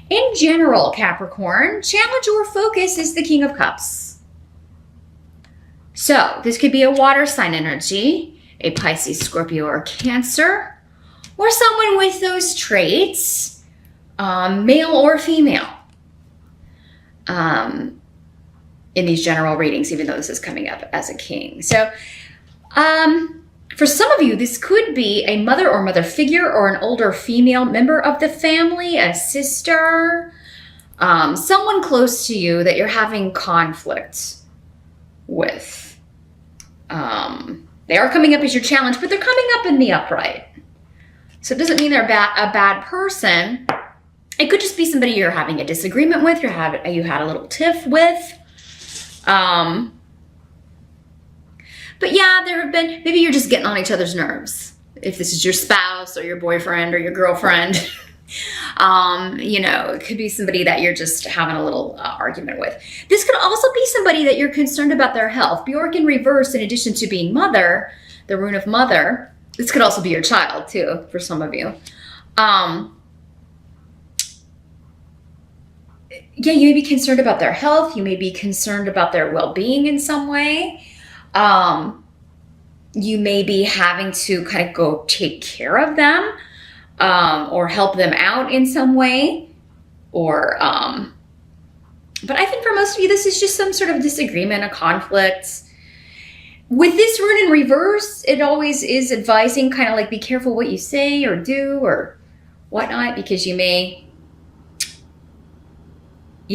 In general, Capricorn, challenge or focus is the King of Cups. So this could be a water sign energy, a Pisces, Scorpio, or Cancer, or someone with those traits, male or female, in these general readings, even though this is coming up as a king. So for some of you, this could be a mother or mother figure or an older female member of the family, a sister, someone close to you that you're having conflict with. They are coming up as your challenge, but they're coming up in the upright. So it doesn't mean they're a bad person. It could just be somebody you're having a disagreement with, you had a little tiff with. But yeah, there have been, maybe you're just getting on each other's nerves. If this is your spouse or your boyfriend or your girlfriend, it could be somebody that you're just having a little argument with. This could also be somebody that you're concerned about their health. Bjork in reverse, in addition to being mother, the rune of mother, this could also be your child too, for some of you. Yeah, you may be concerned about their health. You may be concerned about their well-being in some way. You may be having to kind of go take care of them, or help them out in some way, or, but I think for most of you, this is just some sort of disagreement, a conflict. With this rune in reverse, it always is advising kind of like be careful what you say or do or whatnot, because you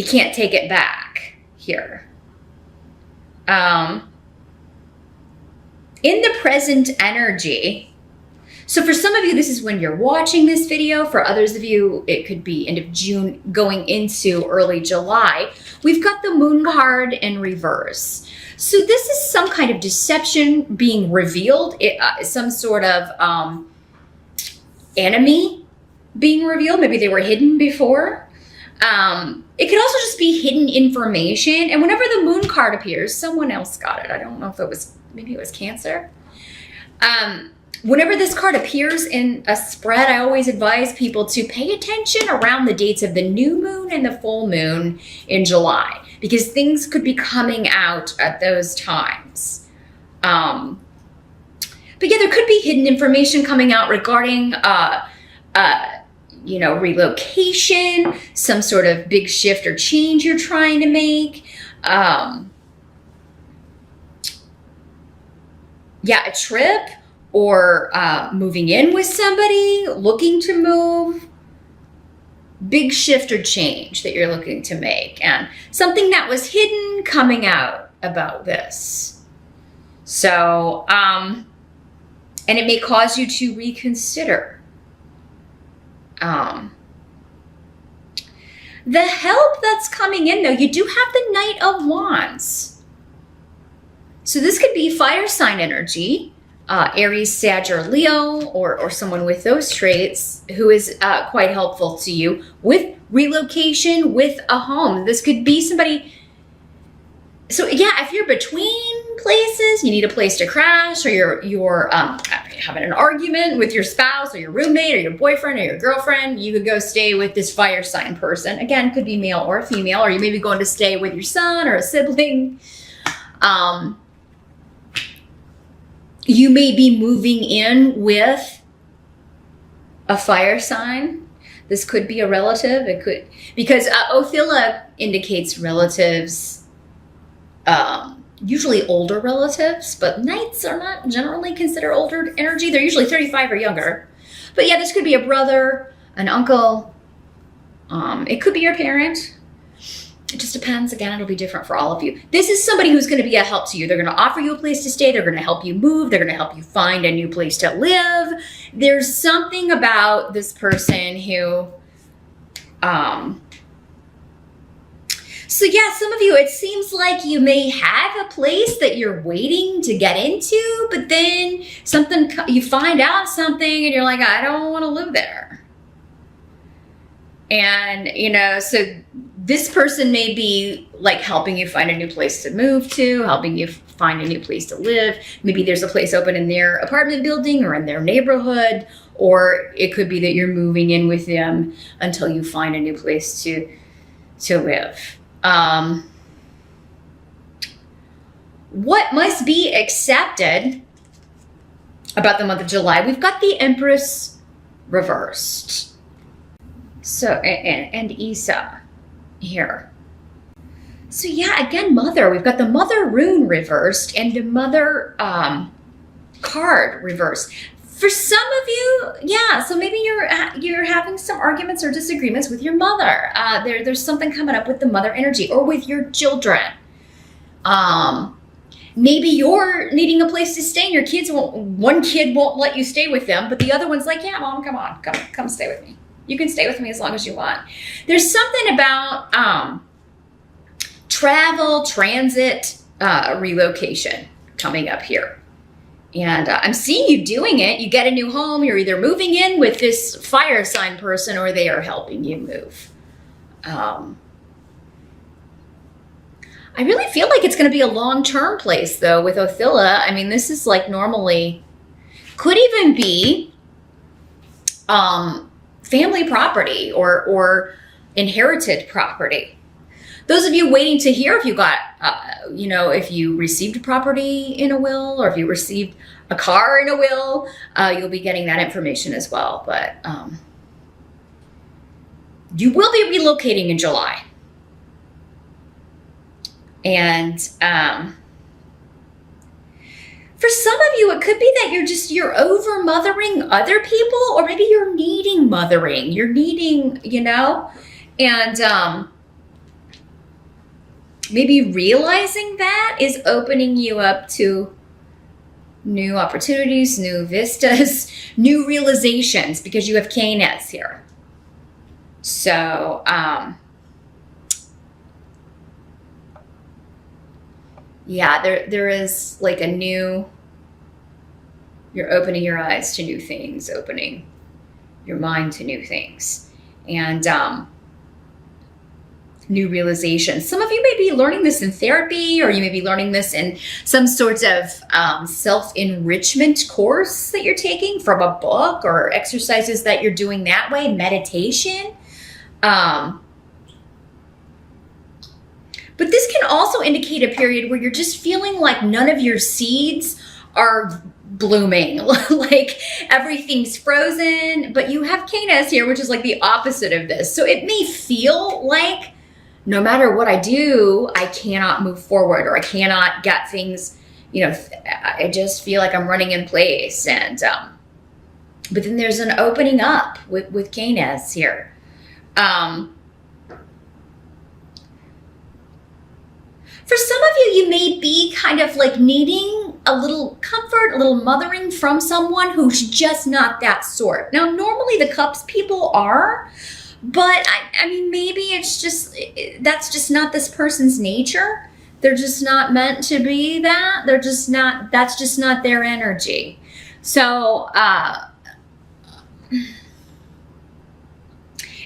can't take it back here. In the present energy, so for some of you, this is when you're watching this video. For others of you, it could be end of June going into early July. We've got the moon card in reverse. So this is some kind of deception being revealed, some sort of enemy being revealed. Maybe they were hidden before. It could also just be hidden information. And whenever the moon card appears, someone else got it. I don't know if it was, maybe it was Cancer. Whenever this card appears in a spread, I always advise people to pay attention around the dates of the new moon and the full moon in July, because things could be coming out at those times. But yeah, there could be hidden information coming out regarding, relocation, some sort of big shift or change you're trying to make. A trip, or moving in with somebody, looking to move. Big shift or change that you're looking to make, and something that was hidden coming out about this. So, and it may cause you to reconsider. The help that's coming in, though, you do have the Knight of Wands. So this could be fire sign energy, Aries, Sag, or Leo, or someone with those traits who is quite helpful to you with relocation, with a home. This could be somebody. So yeah, if you're between places, you need a place to crash, or you're having an argument with your spouse or your roommate or your boyfriend or your girlfriend, you could go stay with this fire sign person. Again, could be male or female, or you may be going to stay with your son or a sibling. You may be moving in with a fire sign. This could be a relative. It could, because Othila indicates relatives, usually older relatives, but Knights are not generally considered older energy. They're usually 35 or younger. But yeah, this could be a brother, an uncle. It could be your parent. It just depends. Again, it'll be different for all of you. This is somebody who's going to be a help to you. They're going to offer you a place to stay. They're going to help you move. They're going to help you find a new place to live. There's something about this person who, so yeah, some of you, it seems like you may have a place that you're waiting to get into, but then you find out something and you're like, I don't want to live there. And, so this person may be like helping you find a new place to move to, helping you find a new place to live. Maybe there's a place open in their apartment building or in their neighborhood, or it could be that you're moving in with them until you find a new place to live. What must be accepted about the month of July? We've got the Empress reversed. So, and Isa here. So yeah, again, Mother. We've got the Mother rune reversed and the Mother card reversed. For some of you, yeah, so maybe you're having some arguments or disagreements with your mother. There's something coming up with the mother energy, or with your children. Maybe you're needing a place to stay and your kids won't, one kid won't let you stay with them, but the other one's like, yeah, Mom, come on, come stay with me. You can stay with me as long as you want. There's something about travel, transit, relocation coming up here. And I'm seeing you doing it. You get a new home. You're either moving in with this fire sign person or they are helping you move. I really feel like it's going to be a long-term place, though, with Othilla. I mean, this is like normally, could even be family property or inherited property. Those of you waiting to hear if you got, if you received property in a will, or if you received a car in a will, you'll be getting that information as well. But you will be relocating in July. And for some of you, it could be that you're over mothering other people, or maybe you're needing mothering. You're needing, and maybe realizing that is opening you up to new opportunities, new vistas, new realizations, because you have Canis here. So, yeah, there is like you're opening your eyes to new things, opening your mind to new things, and new realizations. Some of you may be learning this in therapy, or you may be learning this in some sort of self-enrichment course that you're taking from a book, or exercises that you're doing that way, meditation. But this can also indicate a period where you're just feeling like none of your seeds are blooming, like everything's frozen, but you have Canis here, which is like the opposite of this. So it may feel like no matter what I do, I cannot move forward, or I cannot get things, I just feel like I'm running in place. And, but then there's an opening up with Canis here. For some of you, you may be kind of like needing a little comfort, a little mothering from someone who's just not that sort. Now, normally the Cups people are, but I mean, maybe it's just, that's just not this person's nature. They're just not meant to be that. They're just not, that's just not their energy. So,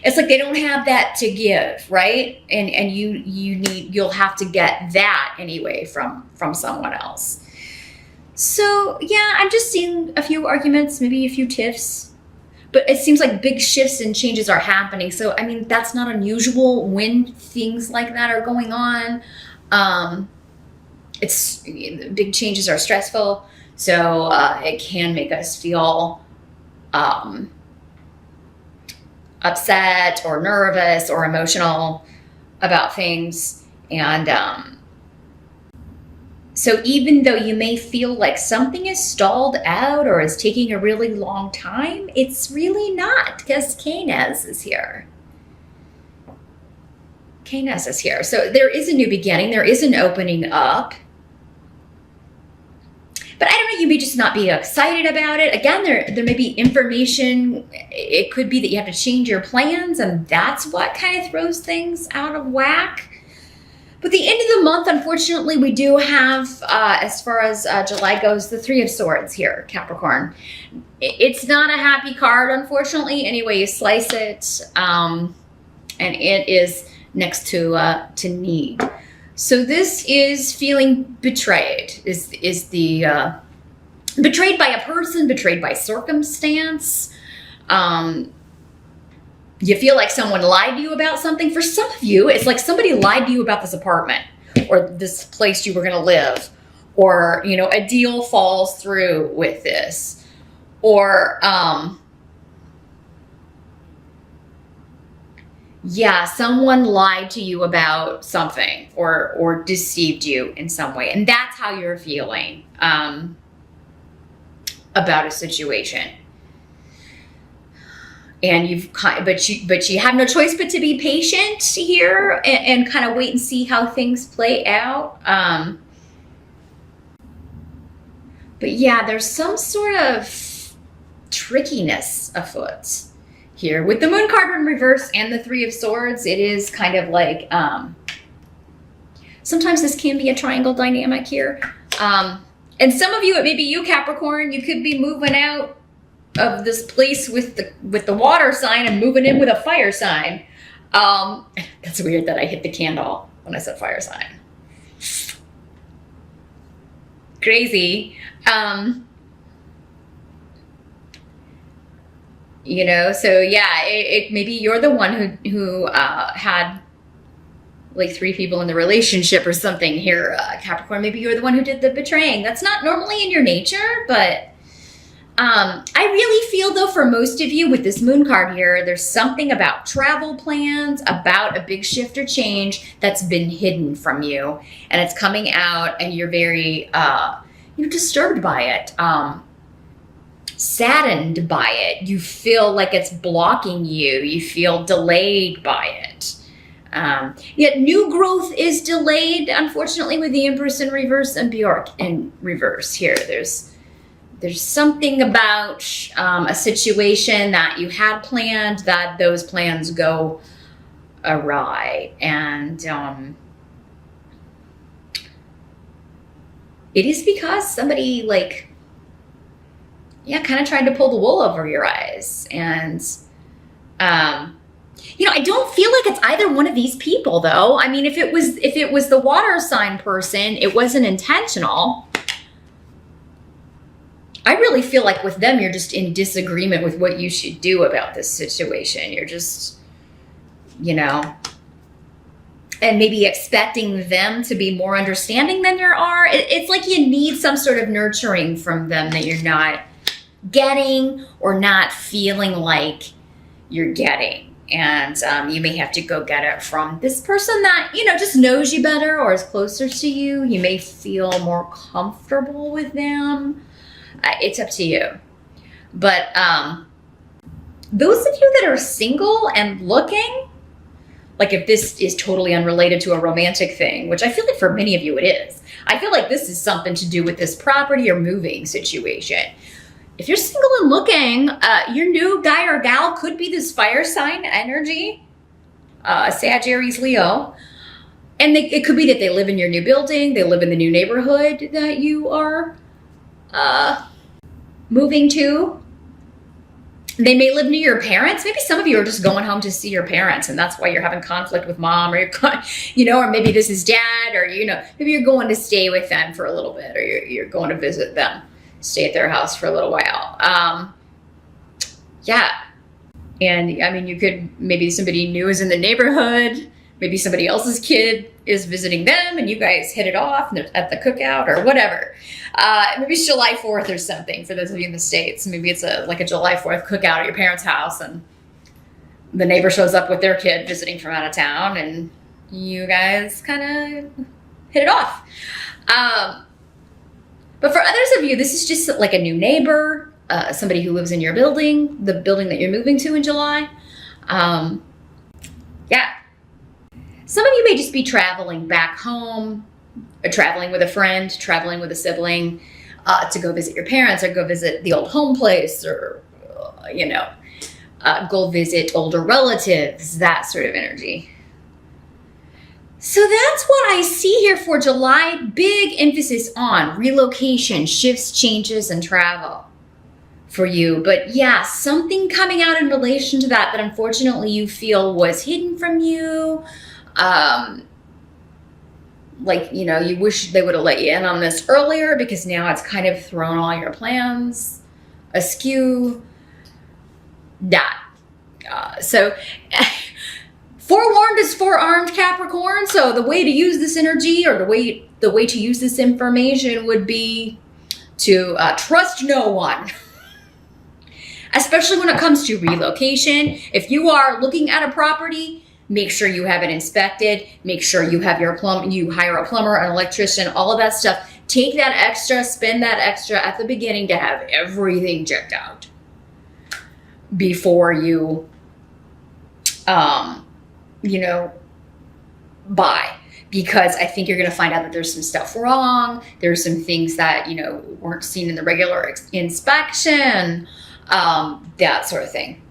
it's like they don't have that to give, right? And you'll have to get that anyway from someone else. So yeah, I'm just seeing a few arguments, maybe a few tiffs, but it seems like big shifts and changes are happening. So, I mean, that's not unusual when things like that are going on. Big changes are stressful. So it can make us feel upset or nervous or emotional about things. And so even though you may feel like something is stalled out or is taking a really long time, it's really not, because Canis is here. Canis is here. So there is a new beginning. There is an opening up. But I don't know, you may just not be excited about it. Again, there may be information. It could be that you have to change your plans, and that's what kind of throws things out of whack. But the end of the month, unfortunately, we do have, as far as July goes, the Three of Swords here, Capricorn. It's not a happy card, unfortunately, any way you slice it. And it is next to need. So this is feeling betrayed, is the betrayed by a person, betrayed by circumstance. You feel like someone lied to you about something. For some of you, it's like somebody lied to you about this apartment or this place you were going to live, or, you know, a deal falls through with this, or, yeah, someone lied to you about something or deceived you in some way. And that's how you're feeling, about a situation. And but you have no choice but to be patient here and kind of wait and see how things play out. But yeah, there's some sort of trickiness afoot here with the Moon card in reverse and the Three of Swords. It is kind of like, sometimes this can be a triangle dynamic here. And some of you, it may be you, Capricorn, you could be moving out of this place with the water sign and moving in with a fire sign. That's weird that I hit the candle when I said fire sign. Crazy. You know, so yeah, it maybe you're the one who had like 3 people in the relationship or something here, Capricorn. Maybe you're the one who did the betraying. That's not normally in your nature, but I really feel though for most of you with this Moon card here, there's something about travel plans, about a big shift or change that's been hidden from you, and it's coming out, and you're very, disturbed by it, saddened by it. You feel like it's blocking you. You feel delayed by it. Yet new growth is delayed, unfortunately, with the Empress in reverse and Bjork in reverse here. There's something about a situation that you had planned that those plans go awry. And it is because somebody kind of tried to pull the wool over your eyes. And, I don't feel like it's either one of these people though. I mean, if it was the water sign person, it wasn't intentional. I really feel like with them, you're just in disagreement with what you should do about this situation. You're just, and maybe expecting them to be more understanding than you are. It's like you need some sort of nurturing from them that you're not getting or not feeling like you're getting. And you may have to go get it from this person that, just knows you better or is closer to you. You may feel more comfortable with them. It's up to you. But those of you that are single and looking, like if this is totally unrelated to a romantic thing, which I feel like for many of you it is. I feel like this is something to do with this property or moving situation. If you're single and looking, your new guy or gal could be this fire sign energy, Sag, Aries, Leo. And it could be that they live in your new building, they live in the new neighborhood that you are moving to. They may live near your parents. Maybe some of you are just going home to see your parents, and that's why you're having conflict with mom, or or maybe this is dad, or maybe you're going to stay with them for a little bit, or you're going to visit them, stay at their house for a little while. Yeah, and I mean, you could, maybe somebody new is in the neighborhood. Maybe somebody else's kid is visiting them and you guys hit it off and they're at the cookout or whatever. Maybe it's July 4th or something for those of you in the States. Maybe it's a July 4th cookout at your parents' house and the neighbor shows up with their kid visiting from out of town and you guys kind of hit it off. But for others of you, this is just like a new neighbor, somebody who lives in your building, the building that you're moving to in July. Yeah. Some of you may just be traveling back home, or traveling with a friend, traveling with a sibling, to go visit your parents or go visit the old home place or, go visit older relatives, that sort of energy. So that's what I see here for July. Big emphasis on relocation, shifts, changes, and travel for you. But yeah, something coming out in relation to that unfortunately you feel was hidden from you. You wish they would have let you in on this earlier because now it's kind of thrown all your plans askew. that. So forewarned is forearmed, Capricorn. So the way to use this energy, or the way to use this information, would be to trust no one. Especially when it comes to relocation. If you are looking at a property, make sure you have it inspected. Make sure you have you hire a plumber, an electrician, all of that stuff. Take that extra, spend that extra at the beginning to have everything checked out before you, buy. Because I think you're going to find out that there's some stuff wrong. There's some things that, weren't seen in the regular inspection. That sort of thing.